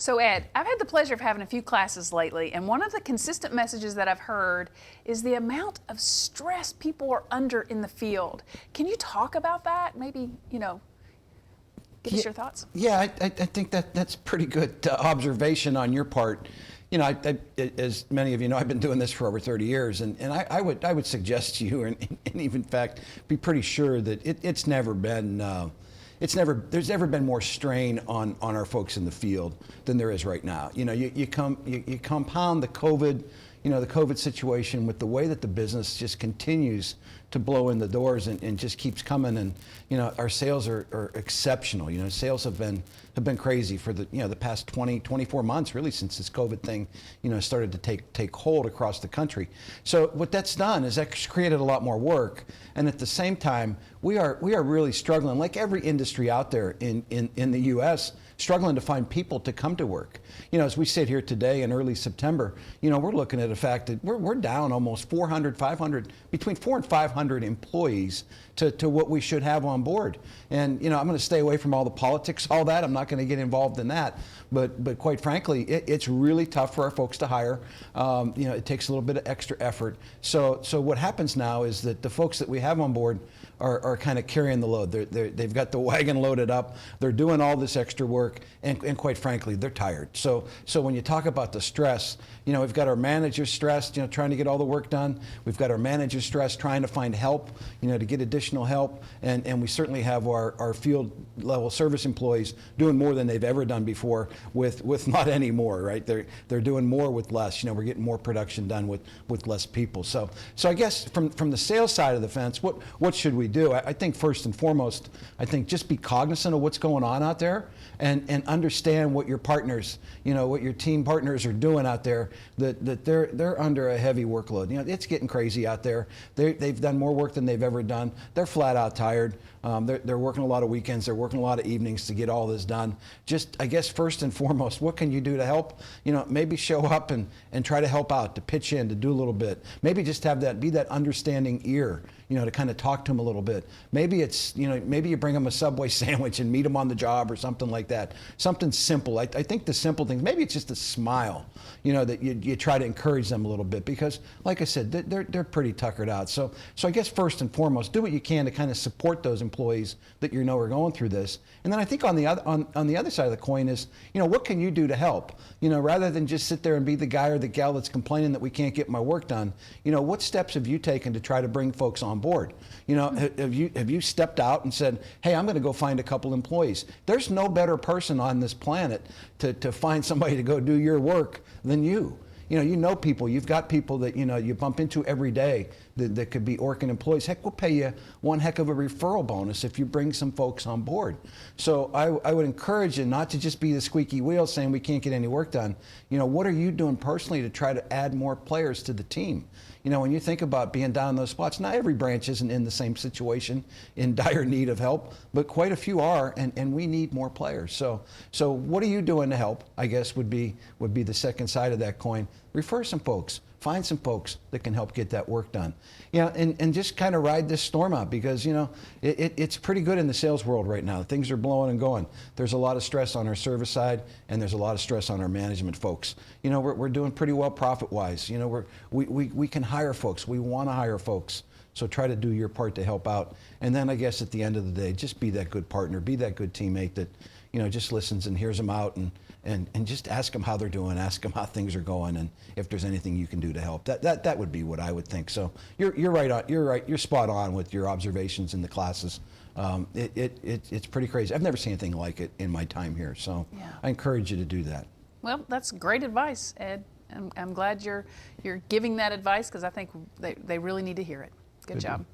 So Ed, I've had the pleasure of having a few classes lately, and one of the consistent messages that I've heard is the amount of stress people are under in the field. Can you talk about that? Maybe, give us your thoughts. Yeah, I think that's pretty good observation on your part. As many of you know, I've been doing this for over 30 years, and I would suggest to you, and even in fact, be pretty sure that it's never been there's never been more strain on our folks in the field than there is right now. You compound the COVID situation with the way that the business just continues to blow in the doors and just keeps coming, and our sales are exceptional. Sales have been crazy for the past 24 months, really, since this COVID thing started to take hold across the country. So what that's done is that's created a lot more work, and at the same time we are really struggling, like every industry out there in the U.S., struggling to find people to come to work. As we sit here today in early September, we're looking at the fact that we're down almost 400, 500, between 400 and 500 employees to what we should have on board. And I'm going to stay away from all the politics, all that. I'm not going to get involved in that. But quite frankly, it's really tough for our folks to hire. It takes a little bit of extra effort. So what happens now is that the folks that we have on board are kind of carrying the load. They've got the wagon loaded up. They're doing all this extra work, and quite frankly, they're tired. So when you talk about the stress, we've got our managers stressed, trying to get all the work done. We've got our managers stressed, trying to find help, to get additional help, and we certainly have our field level service employees doing more than they've ever done before with not any more, right? They're doing more with less. We're getting more production done with less people. So I guess from the sales side of the fence, what should we do? I think first and foremost, I think just be cognizant of what's going on out there and understand what your partners, what your team partners are doing out there, that they're under a heavy workload. It's getting crazy out there. They've done more work than they've ever done. They're flat out tired. They're working a lot of weekends. They're working a lot of evenings to get all this done. Just, I guess, first and foremost, what can you do to help? Maybe show up and try to help out, to pitch in, to do a little bit. Maybe just be that understanding ear, to kind of talk to them a little bit. Maybe it's, maybe you bring them a Subway sandwich and meet them on the job or something like that. Something simple. I think the simple things, maybe it's just a smile, that you try to encourage them a little bit, because like I said, they're pretty tuckered out. So I guess first and foremost, do what you can to kind of support those employees that are going through this. And then I think on the other side of the coin is, what can you do to help? Rather than just sit there and be the guy or the gal that's complaining that we can't get my work done, what steps have you taken to try to bring folks on board? Have you stepped out and said, hey, I'm going to go find a couple employees? There's no better person on this planet to find somebody to go do your work than you. People, you've got people that, you bump into every day that could be Orkin employees. Heck, we'll pay you one heck of a referral bonus if you bring some folks on board. So I would encourage you not to just be the squeaky wheel saying we can't get any work done. What are you doing personally to try to add more players to the team? When you think about being down in those spots, not every branch isn't in the same situation, in dire need of help, but quite a few are, and we need more players. So what are you doing to help, I guess, would be the second side of that coin. Refer some folks. Find some folks that can help get that work done. And just kind of ride this storm out, because, it's pretty good in the sales world right now. Things are blowing and going. There's a lot of stress on our service side, and there's a lot of stress on our management folks. We're doing pretty well profit-wise. We can hire folks. We want to hire folks. So try to do your part to help out. And then I guess at the end of the day, just be that good partner, be that good teammate that, just listens and hears them out, and just ask them how they're doing, ask them how things are going, and if there's anything you can do to help. That would be what I would think. So you're right. You're spot on with your observations in the classes. It's pretty crazy. I've never seen anything like it in my time here. So yeah. I encourage you to do that. Well, that's great advice, Ed. I'm glad you're giving that advice, because I think they really need to hear it. Good job.